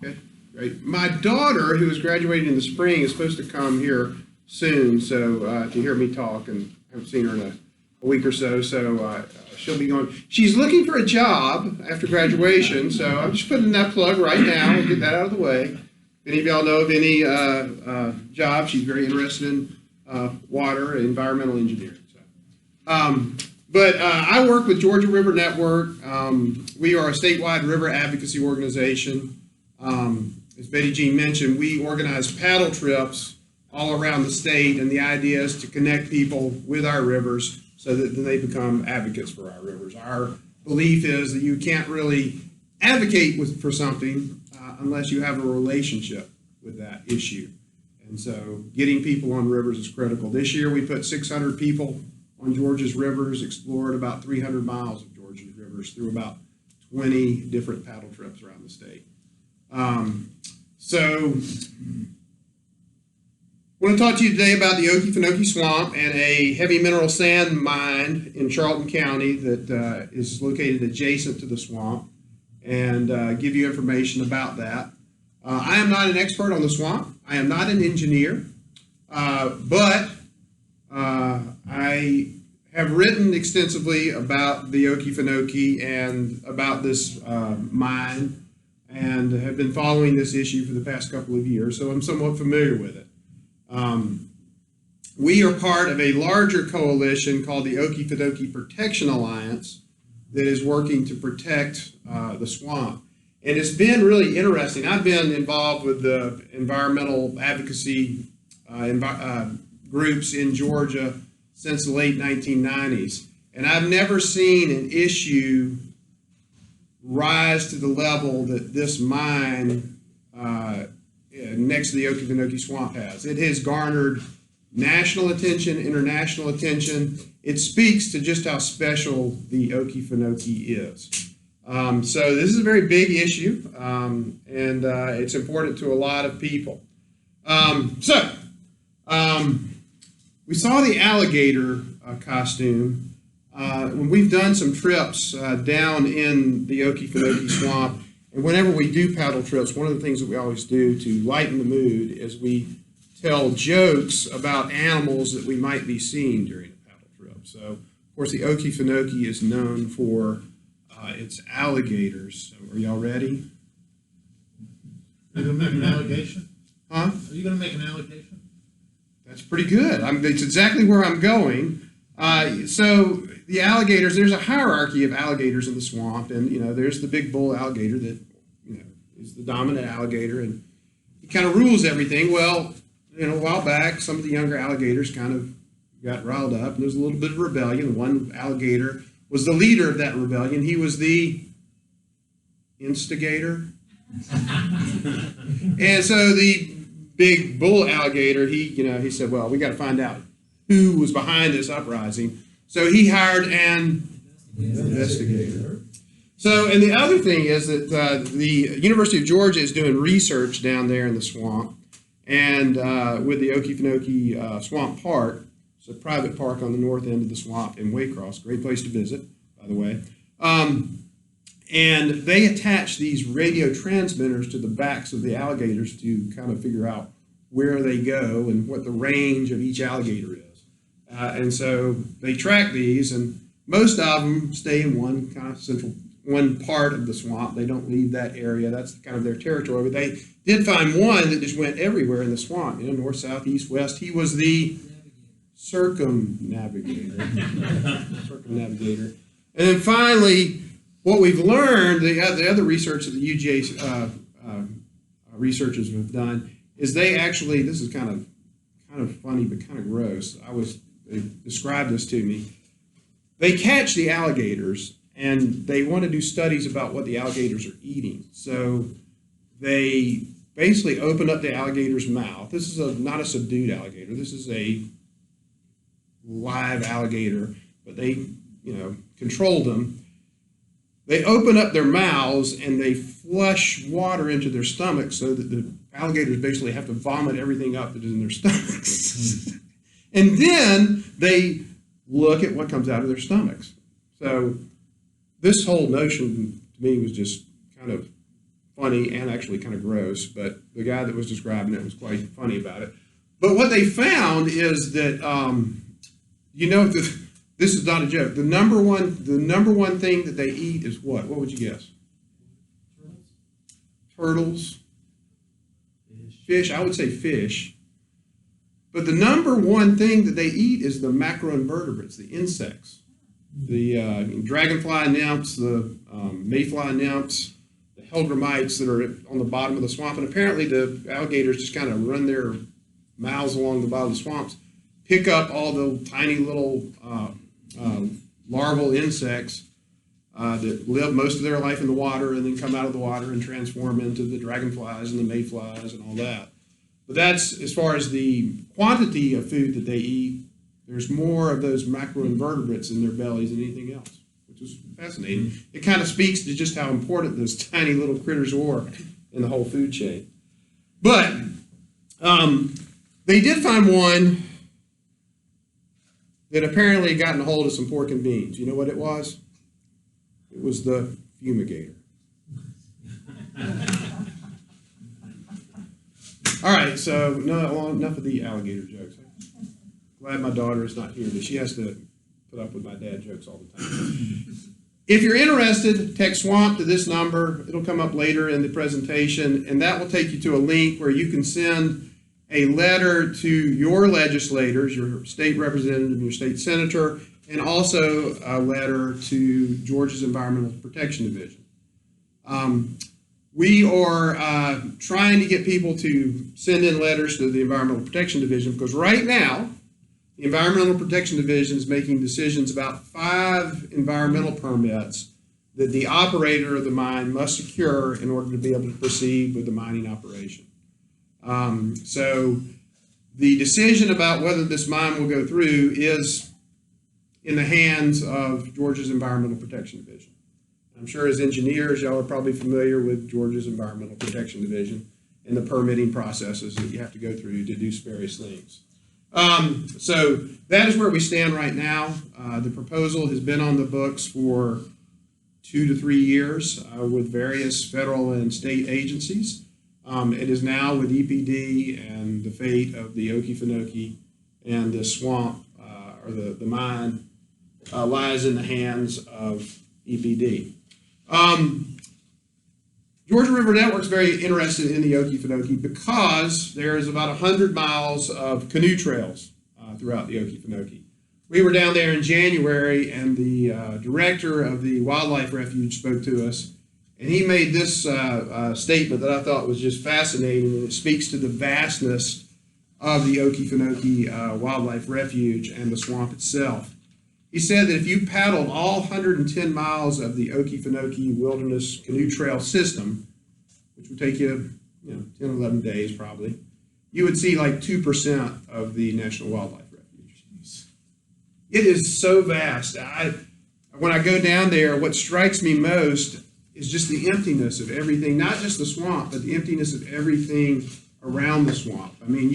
Okay, great. My daughter, who is graduating in the spring, is supposed to come here soon, so to hear me talk, and I haven't seen her in a week or so, so she'll be going. She's looking for a job after graduation, so I'm just putting that plug right now. We'll get that out of the way. If any of y'all know of any jobs, she's very interested in water and environmental engineering. So. But I work with Georgia River Network. We are a statewide river advocacy organization. As Betty Jean mentioned, we organize paddle trips all around the state, and the idea is to connect people with our rivers so that then they become advocates for our rivers. Our belief is that you can't really advocate for something unless you have a relationship with that issue. And so getting people on rivers is critical. This year we put 600 people on Georgia's rivers, explored about 300 miles of Georgia's rivers through about 20 different paddle trips around the state. So I want to talk to you today about the Okefenokee Swamp and a heavy mineral sand mine in Charlton County that is located adjacent to the swamp, and give you information about that. I am not an expert on the swamp. I am not an engineer, but I have written extensively about the Okefenokee and about this mine, and have been following this issue for the past couple of years, so I'm somewhat familiar with it. We are part of a larger coalition called the Okefenokee Protection Alliance that is working to protect the swamp. And it's been really interesting. I've been involved with the environmental advocacy groups in Georgia since the late 1990s. And I've never seen an issue rise to the level that this mine next to the Okefenokee Swamp has. It has garnered national attention, international attention. It speaks to just how special the Okefenokee is. So this is a very big issue, and it's important to a lot of people. We saw the alligator costume when we've done some trips down in the Okefenokee Swamp. And whenever we do paddle trips, one of the things that we always do to lighten the mood is we tell jokes about animals that we might be seeing during a paddle trip. So, of course, the Okefenokee is known for its alligators. So are y'all ready? Are you going to make an allegation? Huh? Are you going to make an allegation? That's pretty good. It's exactly where I'm going. So the alligators, there's a hierarchy of alligators in the swamp, and there's the big bull alligator that is the dominant alligator, and he kind of rules everything. Well, a while back, some of the younger alligators kind of got riled up, and there was a little bit of rebellion. One alligator was the leader of that rebellion. He was the instigator. And so the big bull alligator, he said, well, we got to find out who was behind this uprising. So he hired an investigator. So, and the other thing is that the University of Georgia is doing research down there in the swamp, and with the Okefenokee Swamp Park. It's a private park on the north end of the swamp in Waycross. Great place to visit, by the way. And they attach these radio transmitters to the backs of the alligators to kind of figure out where they go and what the range of each alligator is. And so they track these, and most of them stay in one kind of one part of the swamp. They don't leave that area. That's kind of their territory. But they did find one that just went everywhere in the swamp, north, south, east, west. He was the circumnavigator. And then finally, what we've learned, the other research that the UGA researchers have done, is they actually, this is kind of funny but kind of gross. They described this to me. They catch the alligators, and they want to do studies about what the alligators are eating. So they basically open up the alligator's mouth. This is not a subdued alligator. This is a live alligator, but they, control them. They open up their mouths and they flush water into their stomachs so that the alligators basically have to vomit everything up that is in their stomachs. And then they look at what comes out of their stomachs. So this whole notion to me was just kind of funny and actually kind of gross, but the guy that was describing it was quite funny about it. But what they found is that, this is not a joke. The number one thing that they eat is what? What would you guess? Turtles. Fish. I would say fish. But the number one thing that they eat is the macroinvertebrates, the insects. The dragonfly nymphs, the mayfly nymphs, the hellgrammites that are on the bottom of the swamp. And apparently the alligators just kind of run their mouths along the bottom of the swamps, pick up all the tiny little larval insects that live most of their life in the water and then come out of the water and transform into the dragonflies and the mayflies and all that. But that's as far as the quantity of food that they eat. There's more of those macroinvertebrates in their bellies than anything else, which is fascinating. It kind of speaks to just how important those tiny little critters are in the whole food chain. But they did find one that apparently had gotten a hold of some pork and beans. You know what it was? It was the fumigator. All right, so enough of the alligator jokes. Glad my daughter is not here, that she has to put up with my dad jokes all the time. If you're interested, text SWAMP to this number. It'll come up later in the presentation, and that will take you to a link where you can send a letter to your legislators, your state representative, your state senator, and also a letter to Georgia's Environmental Protection Division. We are trying to get people to send in letters to the Environmental Protection Division because right now, the Environmental Protection Division is making decisions about 5 environmental permits that the operator of the mine must secure in order to be able to proceed with the mining operation. So the decision about whether this mine will go through is in the hands of Georgia's Environmental Protection Division. I'm sure as engineers, y'all are probably familiar with Georgia's Environmental Protection Division and the permitting processes that you have to go through to do various things. So that is where we stand right now. The proposal has been on the books for 2 to 3 years with various federal and state agencies. It is now with EPD, and the fate of the Okefenokee and the swamp or the mine lies in the hands of EPD. Georgia River Network is very interested in the Okefenokee because there's about 100 miles of canoe trails throughout the Okefenokee. We were down there in January, and the director of the wildlife refuge spoke to us, and he made this statement that I thought was just fascinating, and it speaks to the vastness of the Okefenokee Wildlife Refuge and the swamp itself. He said that if you paddled all 110 miles of the Okefenokee Wilderness Canoe Trail system, which would take you, 10 or 11 days probably, you would see like 2% of the National Wildlife Refuge. It is so vast. When I go down there, what strikes me most is just the emptiness of everything, not just the swamp, but the emptiness of everything around the swamp. I mean,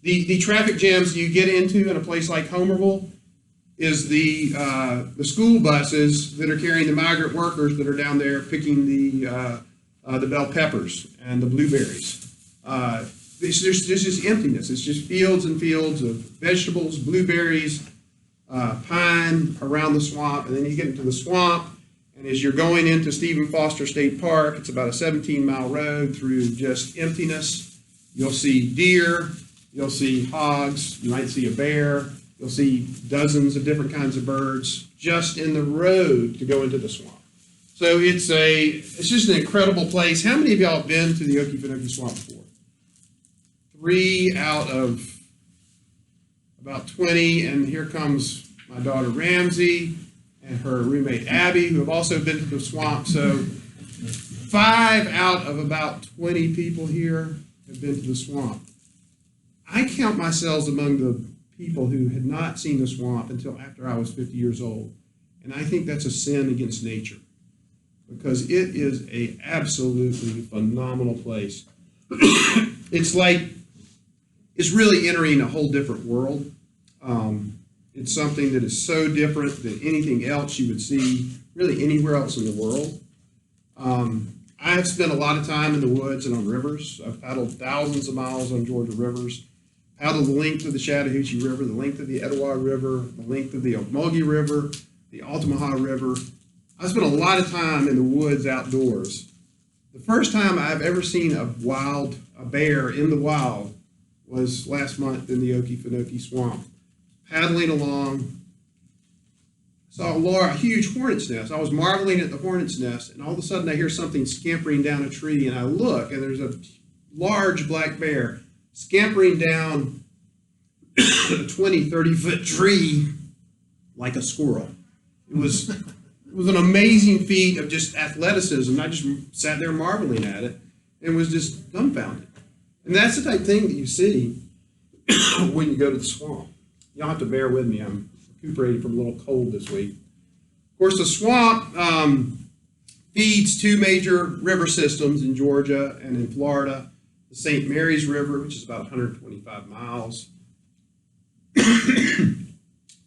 the traffic jams you get into in a place like Homerville is the school buses that are carrying the migrant workers that are down there picking the bell peppers and the blueberries. There's just emptiness. It's just fields and fields of vegetables, blueberries, pine around the swamp, and then you get into the swamp, and as you're going into Stephen Foster State Park, it's about a 17-mile road through just emptiness. You'll see deer, you'll see hogs, you might see a bear, you'll see dozens of different kinds of birds just in the road to go into the swamp. So it's just an incredible place. How many of y'all have been to the Okefenokee Swamp before? 3 out of about 20, and here comes my daughter Ramsey and her roommate Abby, who have also been to the swamp. So 5 out of about 20 people here have been to the swamp. I count myself among the people who had not seen the swamp until after I was 50 years old. And I think that's a sin against nature because it is a absolutely phenomenal place. It's really entering a whole different world. It's something that is so different than anything else you would see really anywhere else in the world. I have spent a lot of time in the woods and on rivers. I've paddled thousands of miles on Georgia rivers, paddled the length of the Chattahoochee River, the length of the Etowah River, the length of the Okefenokee River, the Altamaha River. I spent a lot of time in the woods outdoors. The first time I've ever seen a bear in the wild was last month in the Okefenokee swamp. Paddling along, saw a huge hornet's nest. I was marveling at the hornet's nest, and all of a sudden I hear something scampering down a tree, and I look, and there's a large black bear scampering down a 20, 30-foot tree like a squirrel. It was an amazing feat of just athleticism. I just sat there marveling at it and was just dumbfounded. And that's the type of thing that you see when you go to the swamp. You'll have to bear with me. I'm recuperating from a little cold this week. Of course, the swamp feeds two major river systems in Georgia and in Florida. The St. Mary's River, which is about 125 miles,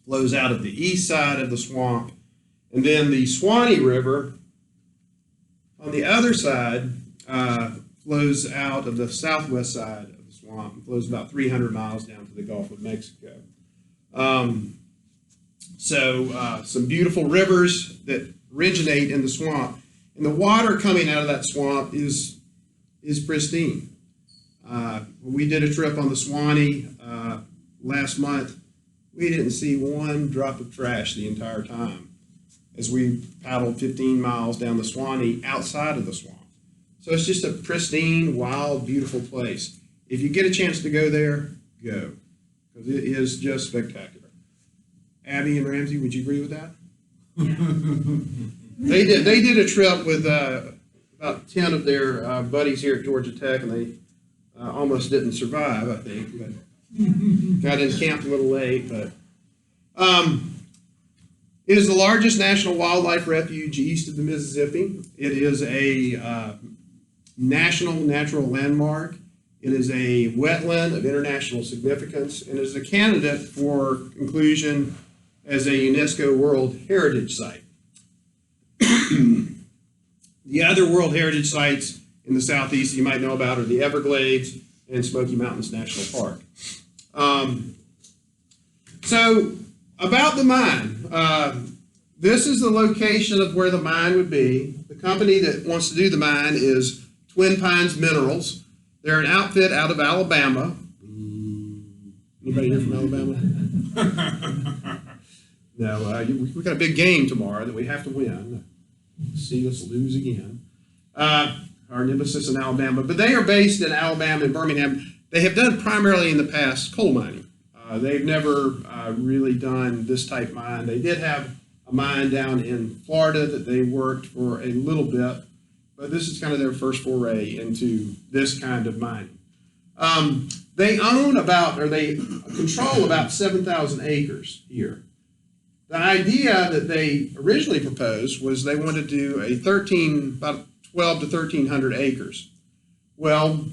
flows out of the east side of the swamp. And then the Swanee River, on the other side, flows out of the southwest side of the swamp and flows about 300 miles down to the Gulf of Mexico. Some beautiful rivers that originate in the swamp. And the water coming out of that swamp is pristine. We did a trip on the Swanee last month. We didn't see one drop of trash the entire time as we paddled 15 miles down the Swanee outside of the swamp. So it's just a pristine, wild, beautiful place. If you get a chance to go there, go, because it is just spectacular. Abby and Ramsey, would you agree with that? Yeah. They did a trip with about 10 of their buddies here at Georgia Tech, and they almost didn't survive, I think. But got in camp a little late. But it is the largest national wildlife refuge east of the Mississippi. It is a national natural landmark. It is a wetland of international significance, and is a candidate for inclusion as a UNESCO World Heritage Site. The other World Heritage Sites in the southeast you might know about are the Everglades and Smoky Mountains National Park. So about the mine, this is the location of where the mine would be. The company that wants to do the mine is Twin Pines Minerals. They're an outfit out of Alabama. Anybody here from Alabama? No, we've got a big game tomorrow that we have to win. See us lose again. Our nemesis in Alabama. But they are based in Alabama and Birmingham. They have done primarily in the past coal mining. They've never really done this type mine. They did have a mine down in Florida that they worked for a little bit, but this is kind of their first foray into this kind of mining. They own they control about 7,000 acres here. The idea that they originally proposed was they wanted to do about 12 to 1,300 acres. Well,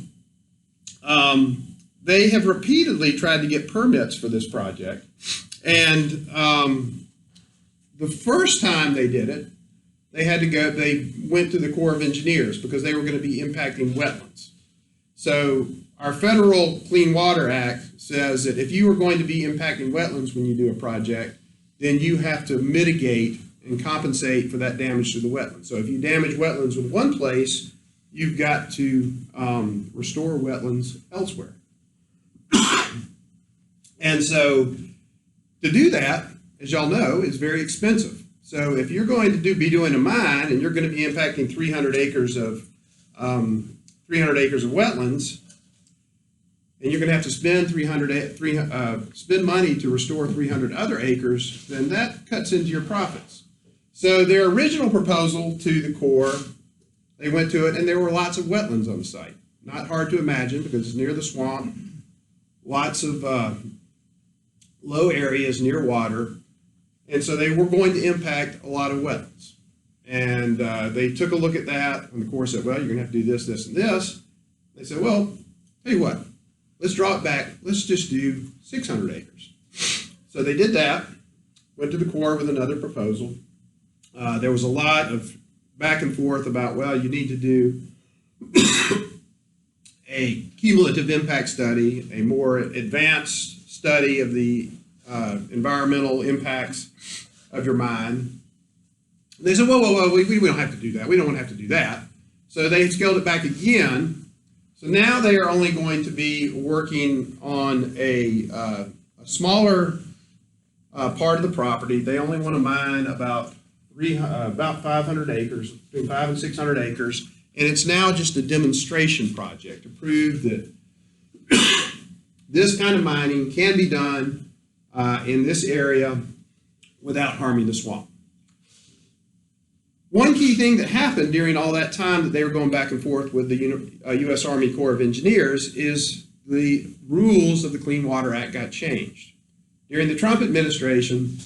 they have repeatedly tried to get permits for this project, and the first time they did it, they went to the Corps of Engineers because they were going to be impacting wetlands. So our Federal Clean Water Act says that if you are going to be impacting wetlands when you do a project, then you have to mitigate and compensate for that damage to the wetlands. So if you damage wetlands in one place, you've got to restore wetlands elsewhere. And so to do that, as y'all know, is very expensive. So if you're going to be doing a mine and you're going to be impacting 300 acres of wetlands, and you're going to have to spend money to restore 300 other acres, then that cuts into your profits. So their original proposal to the Corps, they went to it, and there were lots of wetlands on the site. Not hard to imagine because it's near the swamp, lots of low areas near water, and so they were going to impact a lot of wetlands. And they took a look at that, and the Corps said, well, you're going to have to do this, this, and this. They said, well, tell you what, let's draw it back. Let's just do 600 acres. So they did that, went to the Corps with another proposal. There was a lot of back and forth about, well, you need to do a cumulative impact study, a more advanced study of the environmental impacts of your mine. They said, whoa, we don't have to do that. We don't want to have to do that. So they scaled it back again. So now they are only going to be working on a smaller part of the property. They only want to mine about 500 acres, between 500 and 600 acres. And it's now just a demonstration project to prove that this kind of mining can be done in this area without harming the swamp. One key thing that happened during all that time that they were going back and forth with the U.S. Army Corps of Engineers is the rules of the Clean Water Act got changed. During the Trump administration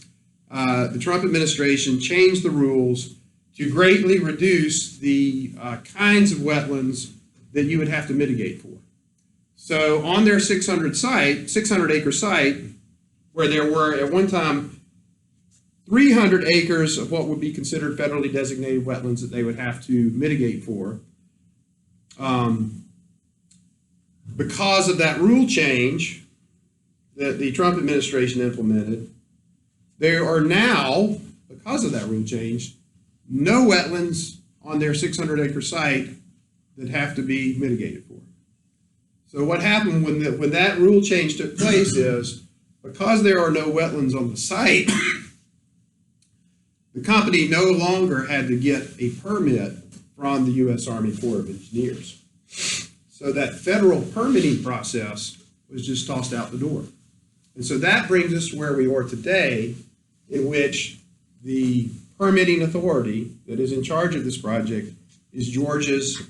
changed the rules to greatly reduce the kinds of wetlands that you would have to mitigate for. So on their 600-acre site, where there were at one time 300 acres of what would be considered federally designated wetlands that they would have to mitigate for, because of that rule change that the Trump administration implemented, there are now, because of that rule change, no wetlands on their 600-acre site that have to be mitigated for. So what happened when that rule change took place is, because there are no wetlands on the site, the company no longer had to get a permit from the U.S. Army Corps of Engineers. So that federal permitting process was just tossed out the door. And so that brings us to where we are today, in which the permitting authority that is in charge of this project is Georgia's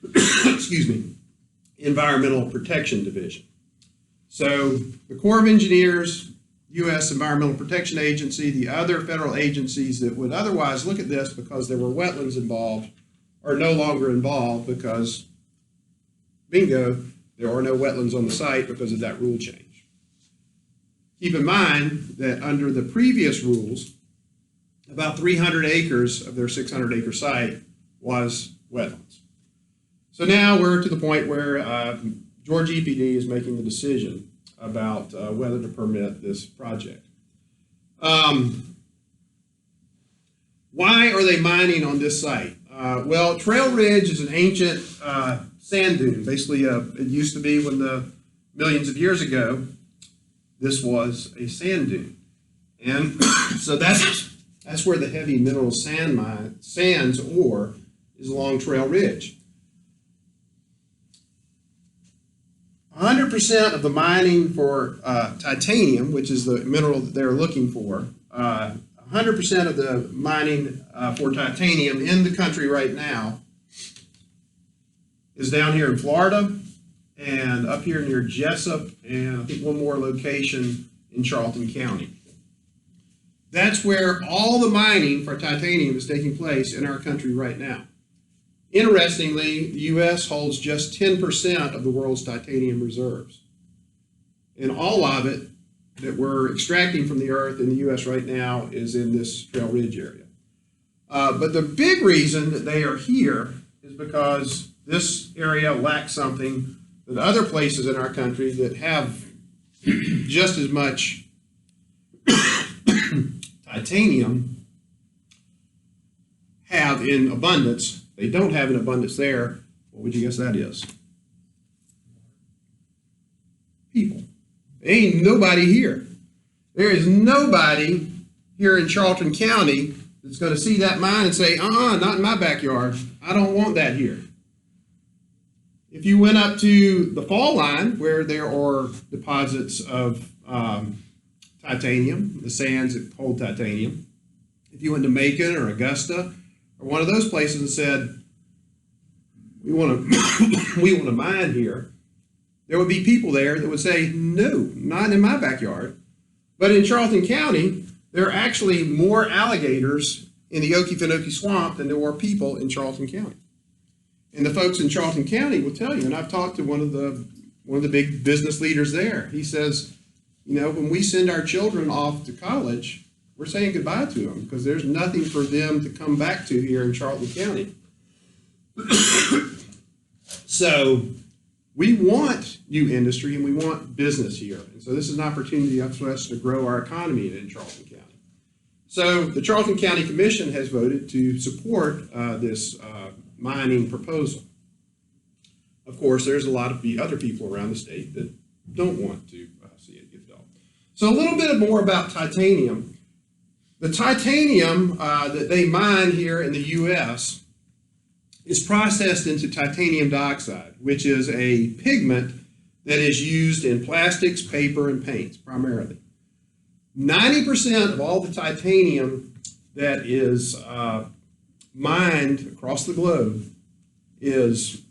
excuse me, Environmental Protection Division. So the Corps of Engineers, U.S. Environmental Protection Agency, the other federal agencies that would otherwise look at this because there were wetlands involved are no longer involved because, bingo, there are no wetlands on the site because of that rule change. Keep in mind that under the previous rules, about 300 acres of their 600-acre site was wetlands. So now we're to the point where Georgia EPD is making the decision about whether to permit this project. Why are they mining on this site? Well, Trail Ridge is an ancient sand dune. Basically, it used to be when millions of years ago, this was a sand dune. And so that's where the heavy mineral sands ore is along Trail Ridge. 100% of the mining for titanium, which is the mineral that they're looking for, 100% of the mining for titanium in the country right now is down here in Florida and up here near Jessup, and I think one more location in Charlton County. That's where all the mining for titanium is taking place in our country right now. Interestingly, the U.S. holds just 10% of the world's titanium reserves. And all of it that we're extracting from the earth in the U.S. right now is in this Trail Ridge area. But the big reason that they are here is because this area lacks something that other places in our country that have just as much titanium have in abundance. They don't have an abundance there. What would you guess that is? People. Ain't nobody here. There is nobody here in Charlton County that's going to see that mine and say, not in my backyard. I don't want that here. If you went up to the fall line where there are deposits of titanium, the sands that hold titanium, if you went to Macon or Augusta, or one of those places and said, we want to mine here, there would be people there that would say, no, not in my backyard. But in Charlton County, there are actually more alligators in the Okefenokee swamp than there are people in Charlton County. And the folks in Charlton County will tell you, and I've talked to one of the big business leaders there. He says, when we send our children off to college, we're saying goodbye to them because there's nothing for them to come back to here in Charlton County. So we want new industry and we want business here. And so this is an opportunity for us to grow our economy in Charlton County. So the Charlton County Commission has voted to support this mining proposal. Of course, there's a lot of other people around the state that don't want to see it get developed. So a little bit more about titanium. The titanium that they mine here in the U.S. is processed into titanium dioxide, which is a pigment that is used in plastics, paper, and paints primarily. 90% of all the titanium that is mined across the globe is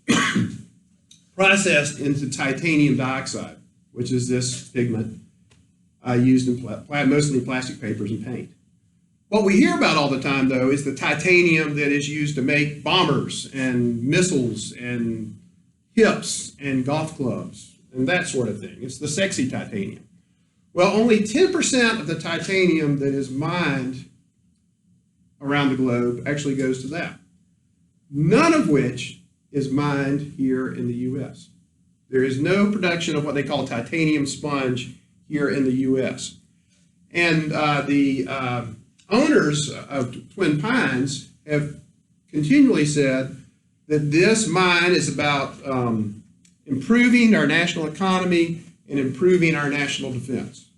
processed into titanium dioxide, which is this pigment used in mostly plastic, papers, and paint. What we hear about all the time, though, is the titanium that is used to make bombers and missiles and hips and golf clubs and that sort of thing. It's the sexy titanium. Well, only 10% of the titanium that is mined around the globe actually goes to that. None of which is mined here in the U.S. There is no production of what they call titanium sponge here in the U.S. And the owners of Twin Pines have continually said that this mine is about improving our national economy and improving our national defense.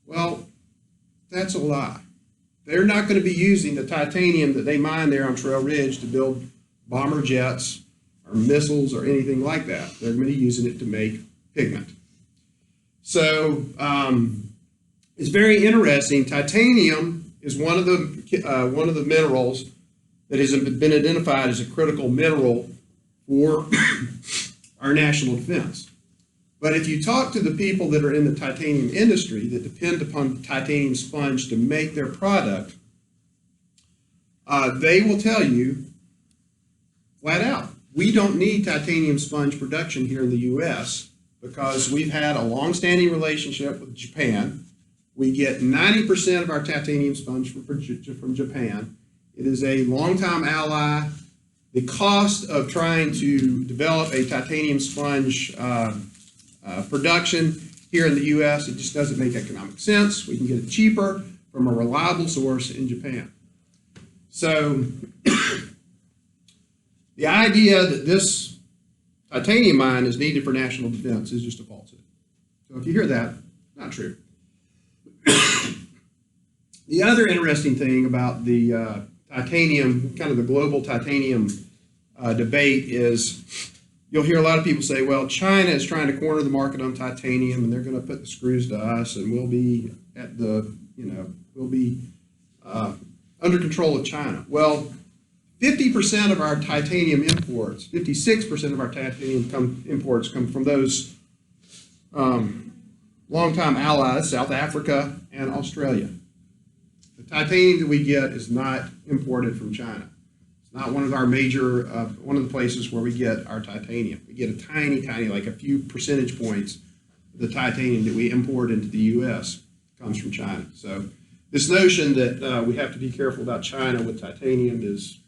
Well, that's a lie. They're not going to be using the titanium that they mine there on Trail Ridge to build bomber jets or missiles or anything like that. They're going to be using it to make pigment. So it's very interesting. Titanium is one of the minerals that has been identified as a critical mineral for our national defense. But if you talk to the people that are in the titanium industry that depend upon titanium sponge to make their product, they will tell you flat out, we don't need titanium sponge production here in the U.S. because we've had a long-standing relationship with Japan. We get 90% of our titanium sponge from Japan. It is a longtime ally. The cost of trying to develop a titanium sponge production here in the U.S., it just doesn't make economic sense. We can get it cheaper from a reliable source in Japan. So the idea that this titanium mine is needed for national defense is just a falsehood. So if you hear that, not true. The other interesting thing about the titanium, kind of the global titanium debate is you'll hear a lot of people say, well, China is trying to corner the market on titanium and they're going to put the screws to us and we'll be at the, we'll be under control of China. Well, 50% of our titanium imports, 56% of our titanium imports come from those longtime allies, South Africa and Australia. The titanium that we get is not imported from China. It's not one of our major, one of the places where we get our titanium. We get a tiny, like a few percentage points of the titanium that we import into the U.S. comes from China. So this notion that we have to be careful about China with titanium is,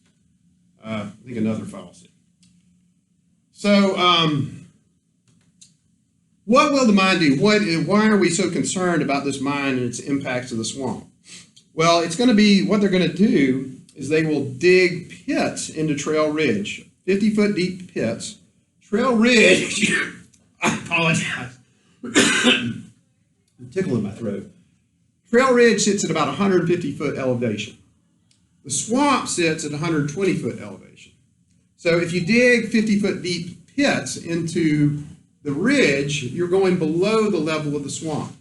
I think, another fallacy. So what will the mine do? Why are we so concerned about this mine and its impacts to the swamp? Well, it's going to be, what they're going to do is they will dig pits into Trail Ridge, 50-foot deep pits. Trail Ridge, I apologize, I'm tickling my throat. Trail Ridge sits at about 150-foot elevation. The swamp sits at 120-foot elevation. So if you dig 50-foot deep pits into the ridge, you're going below the level of the swamp.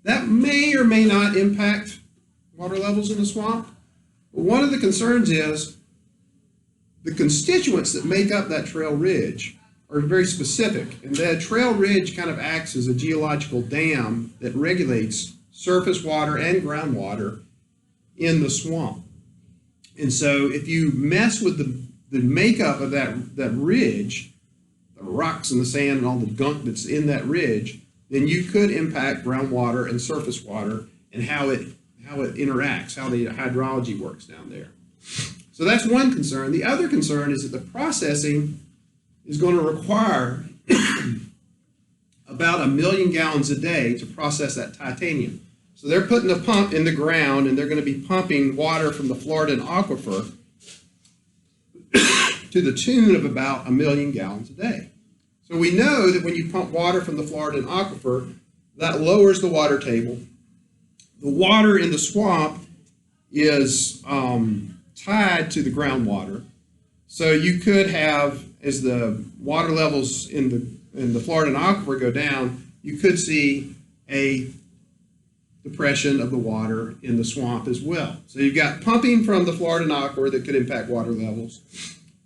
That may or may not impact water levels in the swamp. But one of the concerns is the constituents that make up that trail ridge are very specific. And that trail ridge kind of acts as a geological dam that regulates surface water and groundwater in the swamp. And so if you mess with the makeup of that ridge, the rocks and the sand and all the gunk that's in that ridge, then you could impact groundwater and surface water and how it interacts, how the hydrology works down there. So that's one concern. The other concern is that the processing is going to require about 1 million gallons a day to process that titanium. So they're putting a pump in the ground, and they're going to be pumping water from the Florida aquifer to the tune of about 1 million gallons a day. So we know that when you pump water from the Florida aquifer, that lowers the water table. The water in the swamp is tied to the groundwater. So you could have, as the water levels in the Florida aquifer go down, you could see a depression of the water in the swamp as well. So you've got pumping from the Florida aquifer that could impact water levels.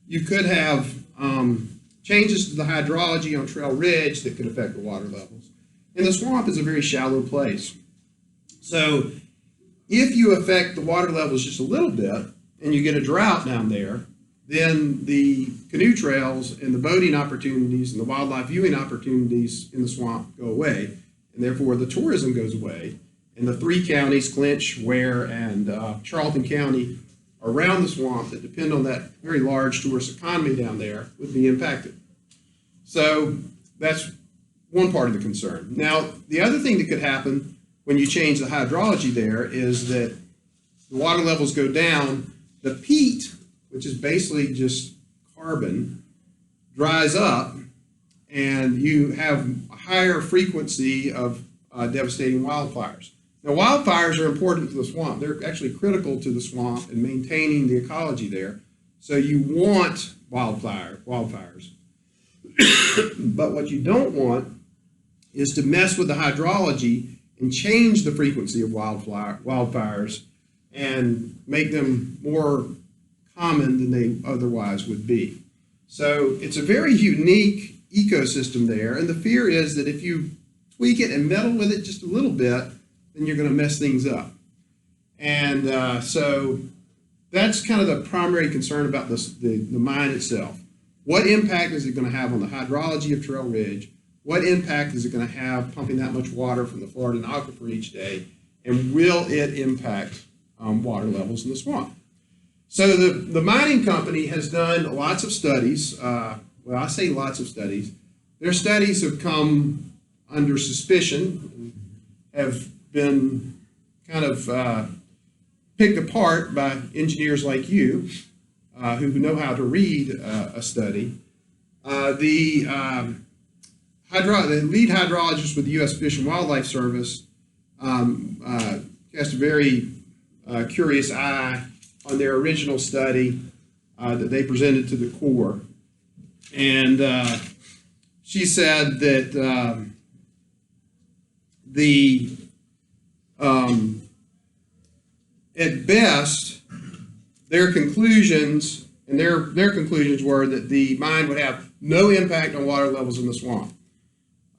You could have changes to the hydrology on Trail Ridge that could affect the water levels. And the swamp is a very shallow place. So if you affect the water levels just a little bit and you get a drought down there, then the canoe trails and the boating opportunities and the wildlife viewing opportunities in the swamp go away, and therefore the tourism goes away. And the 3 counties, Clinch, Ware, and Charlton County, around the swamp that depend on that very large tourist economy down there would be impacted. So that's one part of the concern. Now, the other thing that could happen when you change the hydrology there is that the water levels go down, the peat, which is basically just carbon, dries up, and you have a higher frequency of devastating wildfires. Now, wildfires are important to the swamp. They're actually critical to the swamp and maintaining the ecology there. So you want wildfires. But what you don't want is to mess with the hydrology and change the frequency of wildfires and make them more common than they otherwise would be. So it's a very unique ecosystem there, and the fear is that if you tweak it and meddle with it just a little bit, then you're going to mess things up. And so that's kind of the primary concern about the mine itself. What impact is it going to have on the hydrology of Trail Ridge? What impact is it going to have pumping that much water from the Florida aquifer each day? And will it impact water levels in the swamp? So the mining company has done lots of studies. Well, I say lots of studies. Their studies have come under suspicion, have been kind of picked apart by engineers like you who know how to read a study. The lead hydrologist with the U.S. Fish and Wildlife Service cast a very curious eye on their original study that they presented to the Corps. And she said that at best, their conclusions were that the mine would have no impact on water levels in the swamp.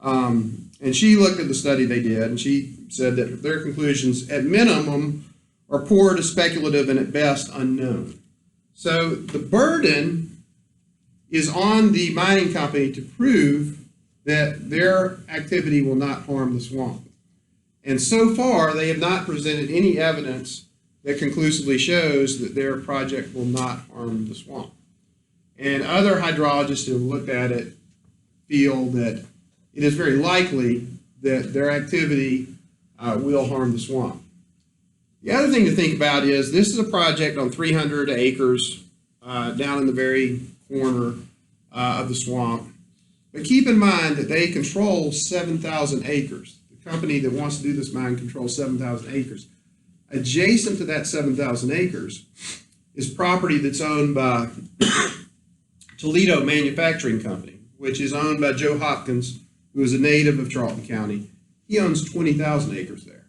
And she looked at the study they did, and she said that their conclusions, at minimum, are poor to speculative and at best unknown. So the burden is on the mining company to prove that their activity will not harm the swamp. And so far, they have not presented any evidence that conclusively shows that their project will not harm the swamp. And other hydrologists who have looked at it feel that it is very likely that their activity will harm the swamp. The other thing to think about is this is a project on 300 acres down in the very corner of the swamp. But keep in mind that they control 7,000 acres. The company that wants to do this mine controls 7,000 acres. Adjacent to that 7,000 acres is property that's owned by Toledo Manufacturing Company, which is owned by Joe Hopkins, who is a native of Charlton County. He owns 20,000 acres there.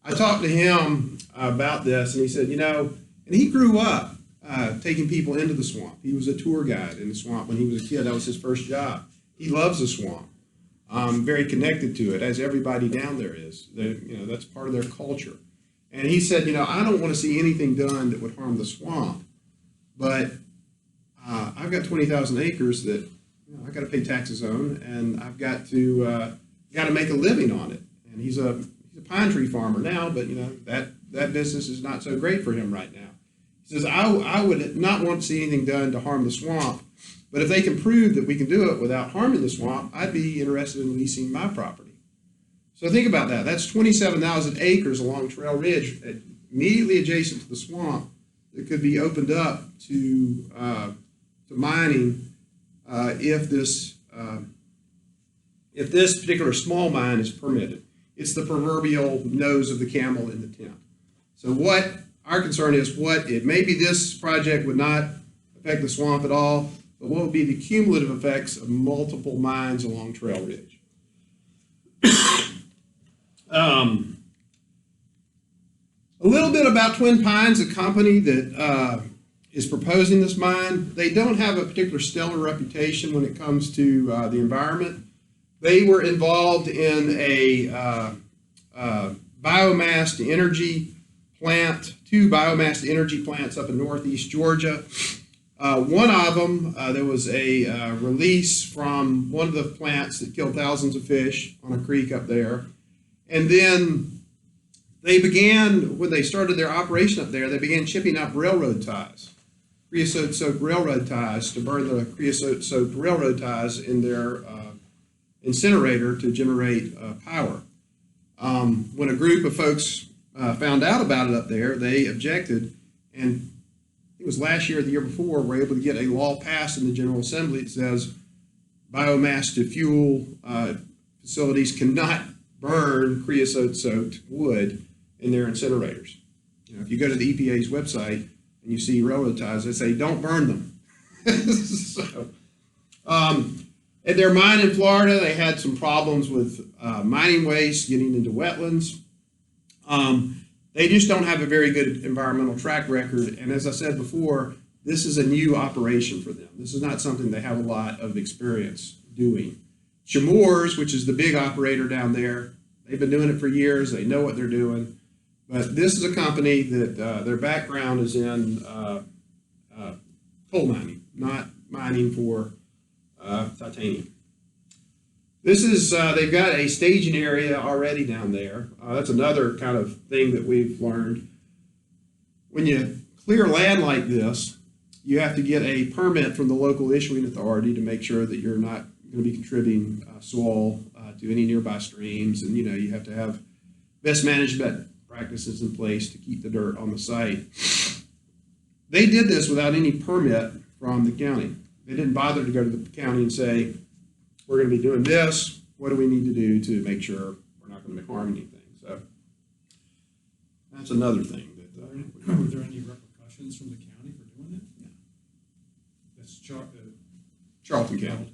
I talked to him about this, and he said, and he grew up taking people into the swamp. He was a tour guide in the swamp when he was a kid. That was his first job. He loves the swamp, very connected to it, as everybody down there is. That's part of their culture. And he said, I don't want to see anything done that would harm the swamp, but I've got 20,000 acres that I've got to pay taxes on, and I've got to make a living on it. And he's a pine tree farmer now, but that business is not so great for him right now. He says, I would not want to see anything done to harm the swamp, but if they can prove that we can do it without harming the swamp, I'd be interested in leasing my property. So think about that. That's 27,000 acres along Trail Ridge, immediately adjacent to the swamp, that could be opened up to mining if this particular small mine is permitted. It's the proverbial nose of the camel in the tent. So what our concern is, maybe this project would not affect the swamp at all, but what would be the cumulative effects of multiple mines along Trail Ridge? A little bit about Twin Pines, a company that is proposing this mine. They don't have a particular stellar reputation when it comes to the environment. They were involved in a biomass to energy plant, 2 biomass to energy plants up in northeast Georgia. One of them, there was a release from one of the plants that killed thousands of fish on a creek up there. And then they began, when they started their operation up there, they began chipping up railroad ties, creosote-soaked railroad ties, to burn the creosote-soaked railroad ties in their incinerator to generate power. When a group of folks found out about it up there, they objected, and it was last year or the year before, were able to get a law passed in the General Assembly that says biomass to fuel facilities cannot burn creosote-soaked wood in their incinerators. If you go to the EPA's website and you see railroad ties, they say don't burn them. So, at their mine in Florida, they had some problems with mining waste getting into wetlands. They just don't have a very good environmental track record, and as I said before, this is a new operation for them. This is not something they have a lot of experience doing. Chemours, which is the big operator down there, they've been doing it for years. They know what they're doing. But this is a company that their background is in coal mining, not mining for titanium. This is, they've got a staging area already down there. That's another kind of thing that we've learned. When you clear land like this, you have to get a permit from the local issuing authority to make sure that you're not going to be contributing soil to any nearby streams, and you have to have best management practices in place to keep the dirt on the site. They did this without any permit from the county. They didn't bother to go to the county and say, we're going to be doing this. What do we need to do to make sure we're not going to harm anything? So that's another thing. Were there any repercussions from the county for doing it? No. That's Charlton County.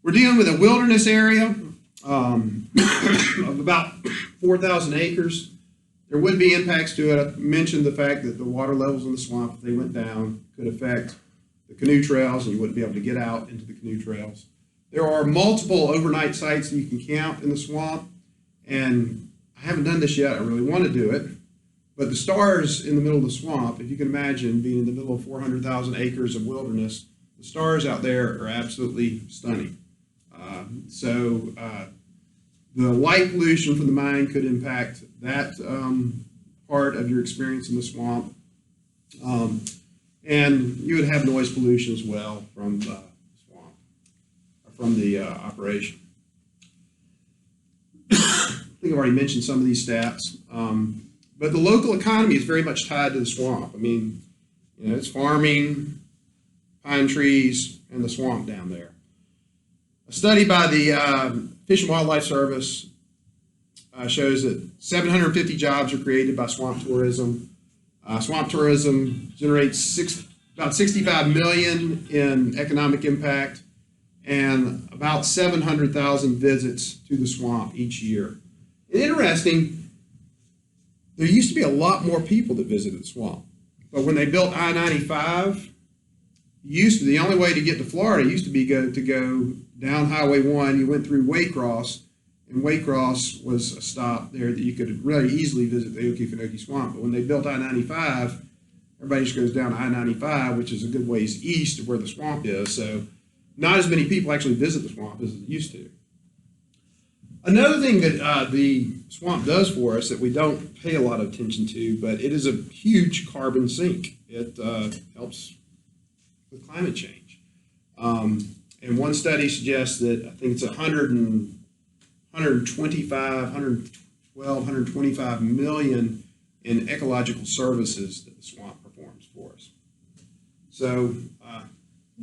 We're dealing with a wilderness area of about 4,000 acres. There would be impacts to it. I mentioned the fact that the water levels in the swamp, if they went down, could affect the canoe trails, and you wouldn't be able to get out into the canoe trails. There are multiple overnight sites that you can camp in the swamp, and I haven't done this yet. I really want to do it. But the stars in the middle of the swamp, if you can imagine being in the middle of 400,000 acres of wilderness, the stars out there are absolutely stunning. The light pollution from the mine could impact that part of your experience in the swamp. And you would have noise pollution as well from the swamp, from the operation. I think I've already mentioned some of these stats. But the local economy is very much tied to the swamp. I mean, it's farming, pine trees, and the swamp down there. A study by the Fish and Wildlife Service shows that 750 jobs are created by swamp tourism. Swamp tourism generates about $65 million in economic impact and about 700,000 visits to the swamp each year. And interesting, there used to be a lot more people that visited the swamp. But when they built I-95, the only way to get to Florida used to be to go down Highway 1. You went through Waycross, and Waycross was a stop there that you could really easily visit the Okefenokee Swamp. But when they built I-95, everybody just goes down I-95, which is a good ways east of where the swamp is. So not as many people actually visit the swamp as it used to. Another thing that the swamp does for us that we don't pay a lot of attention to, but it is a huge carbon sink. It helps with climate change. And one study suggests that I think it's 125 million in ecological services that the swamp performs for us. So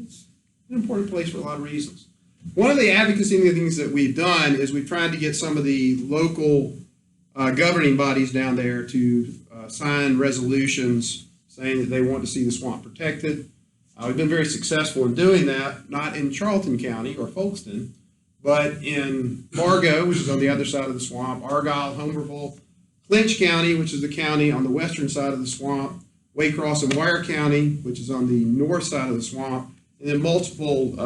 it's an important place for a lot of reasons. One of the advocacy things that we've done is we've tried to get some of the local governing bodies down there to sign resolutions saying that they want to see the swamp protected. We've been very successful in doing that, not in Charlton County or Folkestone, but in Fargo, which is on the other side of the swamp, Argyle, Homerville, Clinch County, which is the county on the western side of the swamp, Waycross and Ware County, which is on the north side of the swamp, and then multiple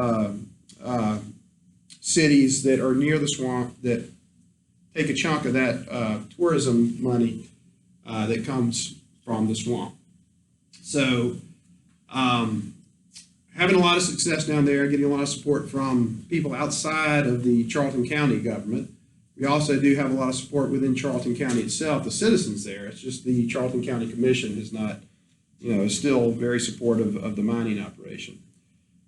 cities that are near the swamp that take a chunk of that tourism money that comes from the swamp. So having a lot of success down there, getting a lot of support from people outside of the Charlton County government. We also do have a lot of support within Charlton County itself, the citizens there. It's just the Charlton County Commission is not, is still very supportive of the mining operation.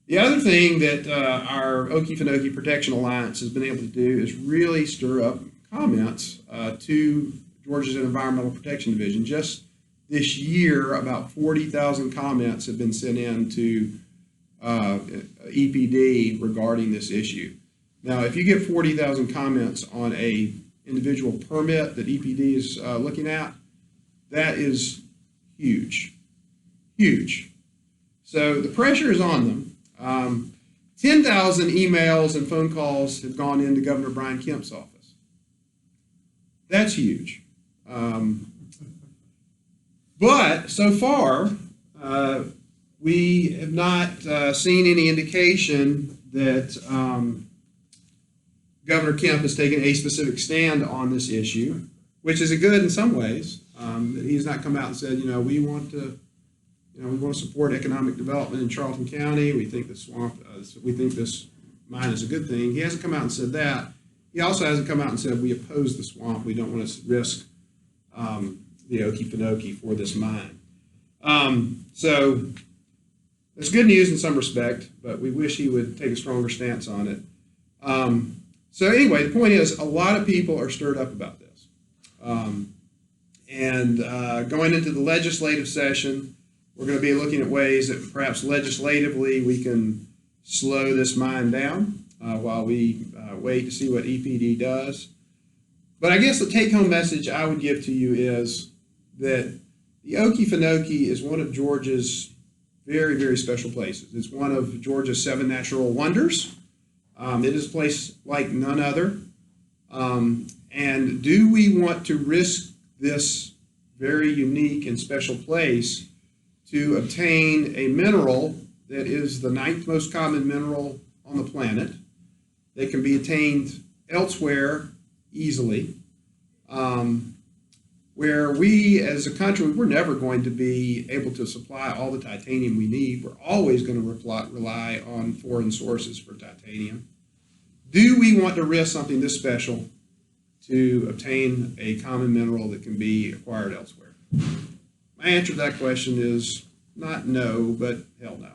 The other thing that our Okefenokee Protection Alliance has been able to do is really stir up comments to Georgia's Environmental Protection Division. Just this year, about 40,000 comments have been sent in to EPD regarding this issue. Now, if you get 40,000 comments on a individual permit that EPD is looking at, that is huge, huge. So the pressure is on them. 10,000 emails and phone calls have gone into Governor Brian Kemp's office. That's huge. But so far, we have not seen any indication that Governor Kemp has taken a specific stand on this issue, which is a good in some ways. That he's not come out and said, we want to support economic development in Charlton County. We think the swamp, we think this mine is a good thing. He hasn't come out and said that. He also hasn't come out and said we oppose the swamp. We don't want to risk the Okefenokee for this mine. So it's good news in some respect, but we wish he would take a stronger stance on it. So anyway, the point is a lot of people are stirred up about this. And going into the legislative session, we're going to be looking at ways that perhaps legislatively we can slow this mine down while we wait to see what EPD does. But I guess the take-home message I would give to you is that the Okefenokee is one of Georgia's very, very special places. It's one of Georgia's 7 natural wonders. It is a place like none other. And do we want to risk this very unique and special place to obtain a mineral that is the 9th most common mineral on the planet, that can be attained elsewhere easily, where we as a country, we're never going to be able to supply all the titanium we need. We're always going to rely on foreign sources for titanium. Do we want to risk something this special to obtain a common mineral that can be acquired elsewhere? My answer to that question is not no, but hell no.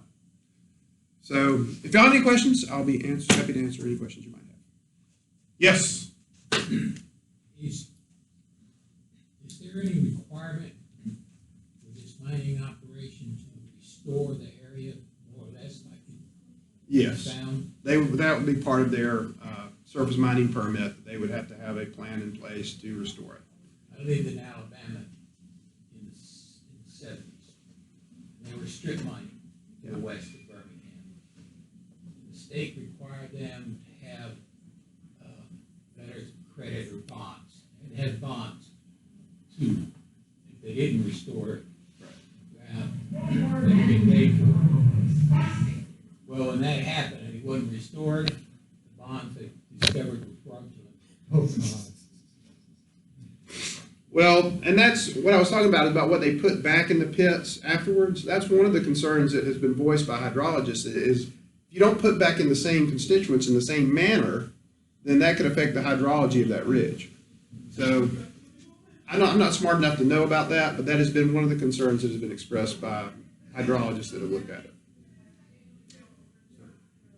So if y'all have any questions, I'll be happy to answer any questions you might have. Yes? Is there any requirement for this mining operation to restore the area more or less like it Yes. found? That would be part of their surface mining permit. They would have to have a plan in place to restore it. I lived in Alabama in the 70s. And they were strip mining to the west of Birmingham. The state required them to have letters of credit or bonds. And had bonds too. If they didn't restore it, they'd get paid for it. Well, when that happened and it wasn't restored, the bonds they discovered were fraudulent. Well, and that's what I was talking about what they put back in the pits afterwards. That's one of the concerns that has been voiced by hydrologists is if you don't put back in the same constituents in the same manner, then that could affect the hydrology of that ridge. So I'm not smart enough to know about that, but that has been one of the concerns that has been expressed by hydrologists that have looked at it.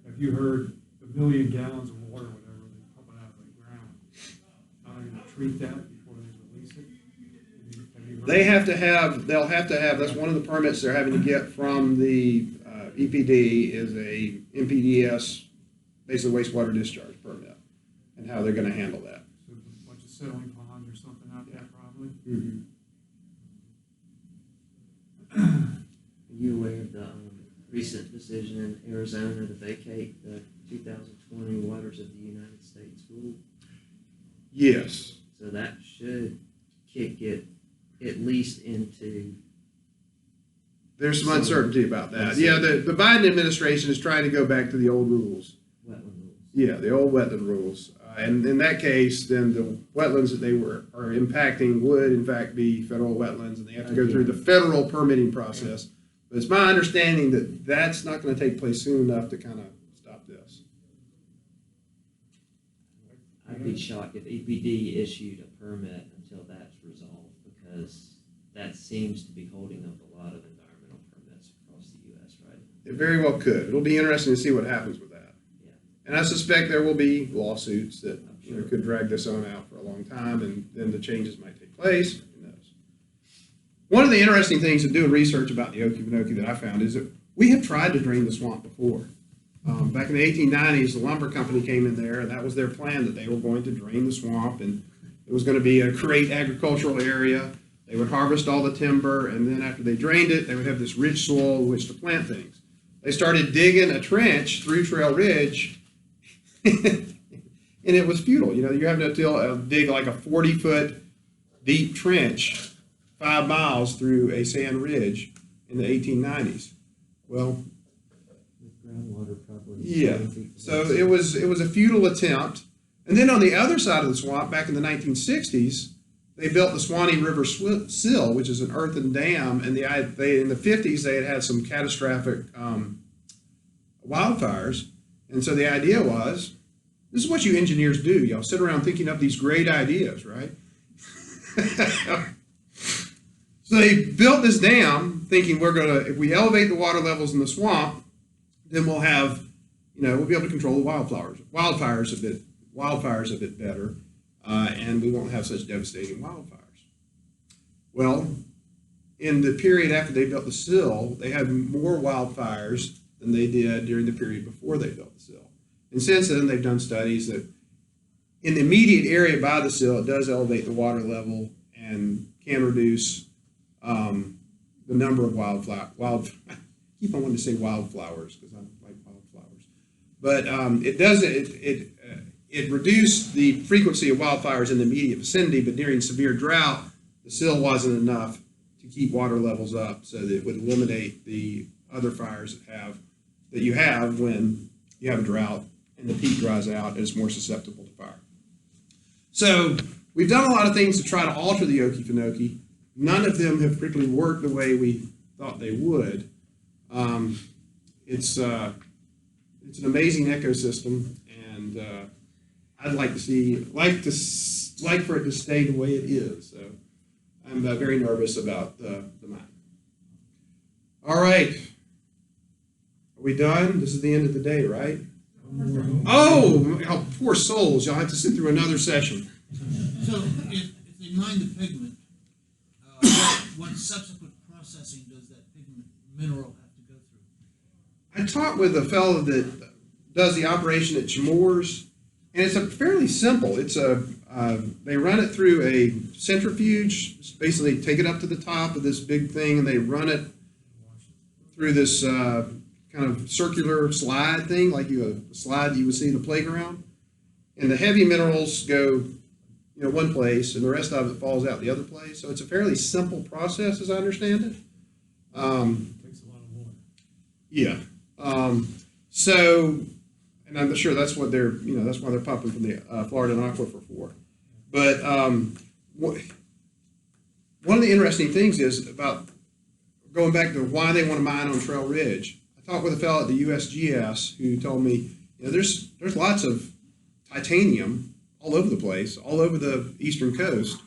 Have you heard the million gallons of water, whatever, they pump it out of the ground? How they're gonna treat that before they release it? Have you heard? They'll have to have, that's one of the permits they're having to get from the EPD is a MPDS, basically wastewater discharge permit, and how they're gonna handle that. So a bunch of settling ponds or something out there probably? Are you aware of the recent decision in Arizona to vacate the 2020 Waters of the United States rule? Yes. So that should kick it at least into. There's some uncertainty about that. Yeah, the Biden administration is trying to go back to the old rules. Wetland rules. Yeah, the old wetland rules. And in that case, then the wetlands that they are impacting would in fact be federal wetlands, and they have to go through the federal permitting process. But it's my understanding that that's not going to take place soon enough to kind of stop this. I'd be shocked if EPD issued a permit until that's resolved, because that seems to be holding up a lot of environmental permits across the U.S. right now. It very well could. It'll be interesting to see what happens with that. Yeah. And I suspect there will be lawsuits that could drag this on out for a long time, and then the changes might take place. Who knows? One of the interesting things in doing research about the Okefenokee that I found is that we have tried to drain the swamp before. Back in the 1890s, the lumber company came in there, and that was their plan, that they were going to drain the swamp, and it was going to be a great agricultural area. They would harvest all the timber, and then after they drained it, they would have this rich soil in which to plant things. They started digging a trench through Trail Ridge, and it was futile. You know, you're having to dig like a 40-foot deep trench 5 miles through a sand ridge in the 1890s. Well, Groundwater probably. yeah. So it was a futile attempt. And then on the other side of the swamp, back in the 1960s, they built the Swanee River Sill, which is an earthen dam. And they in the 50s they had some catastrophic wildfires. And so the idea was, this is what you engineers do. Y'all sit around thinking up these great ideas, right? So they built this dam thinking if we elevate the water levels in the swamp, then we'll have, we'll be able to control the wildfires a bit better, and we won't have such devastating wildfires. Well, in the period after they built the sill, they had more wildfires than they did during the period before they built the sill. And since then, they've done studies that in the immediate area by the sill, it does elevate the water level and can reduce the number of I keep on wanting to say wildflowers because I like wildflowers. But it reduced the frequency of wildfires in the immediate vicinity, but during severe drought, the sill wasn't enough to keep water levels up so that it would eliminate the other fires that you have when you have a drought and the peat dries out and it's more susceptible to fire. So we've done a lot of things to try to alter the Okefenokee. None of them have particularly worked the way we thought they would. It's an amazing ecosystem, and I'd like for it to stay the way it is. So I'm very nervous about the mine. All right, are we done? This is the end of the day, right? Oh, poor souls! Y'all have to sit through another session. So if they mine the pigment, what subsequent processing does that pigment mineral have to go through? I talked with a fellow that does the operation at Chemours, and it's a fairly simple. They run it through a centrifuge, basically take it up to the top of this big thing, and they run it through this kind of circular slide thing, like a slide that you would see in the playground. And the heavy minerals go, one place, and the rest of it falls out the other place. So it's a fairly simple process, as I understand it. Takes a lot of water. Yeah. So, and I'm sure that's what that's why they're pumping from the Florida Aquifer for. But one of the interesting things is about going back to why they want to mine on Trail Ridge. I talked with a fellow at the USGS who told me, there's lots of titanium all over the place, all over the eastern coast.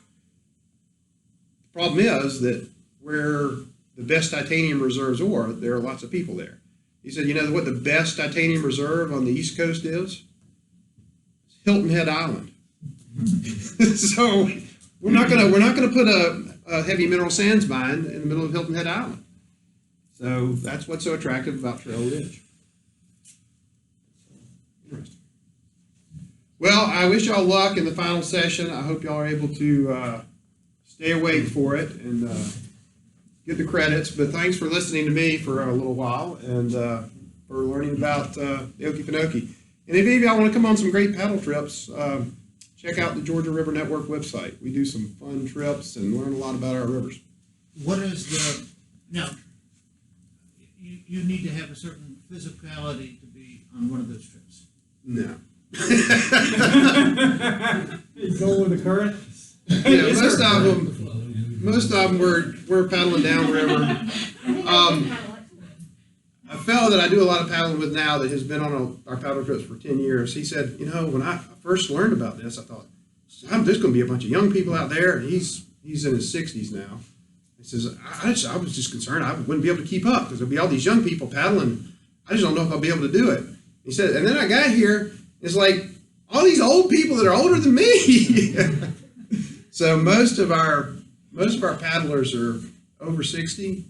The problem is that where the best titanium reserves are, there are lots of people there. He said, you know what the best titanium reserve on the East Coast is? It's Hilton Head Island. So we're not gonna put a heavy mineral sands mine in the middle of Hilton Head Island. So that's what's so attractive about Trail Ridge. Interesting. Well, I wish y'all luck in the final session. I hope y'all are able to stay awake for it and get the credits. But thanks for listening to me for a little while and for learning about the Okefenokee. And if any of y'all want to come on some great paddle trips, check out the Georgia River Network website. We do some fun trips and learn a lot about our rivers. What is the, now, you need to have a certain physicality to be on one of those trips. No. You go with the current? Yeah, most of them we're paddling down river. A fellow that I do a lot of paddling with now that has been on our paddle trips for 10 years, he said, you know, when I first learned about this, I thought, there's going to be a bunch of young people out there. And he's in his 60s now. He says, I was just concerned I wouldn't be able to keep up because there'll be all these young people paddling. I just don't know if I'll be able to do it. He said, and then I got here, it's like all these old people that are older than me. So most of our paddlers are over 60.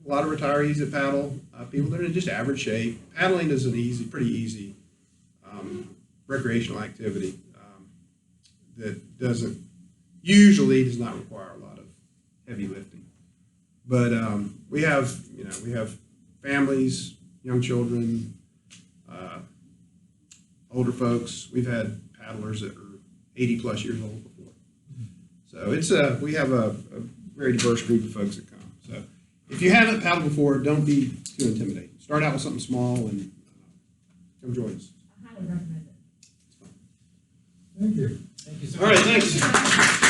A lot of retirees that paddle, people that are in just average shape. Paddling is an pretty easy recreational activity that usually does not require a lot of heavy lifting. But we have families, young children, older folks. We've had paddlers that are 80 plus years old before. So we have a very diverse group of folks that come. So if you haven't paddled before, don't be too intimidated. Start out with something small and come join us. I highly recommend it. Thank you. Thank you so All much. right, thanks.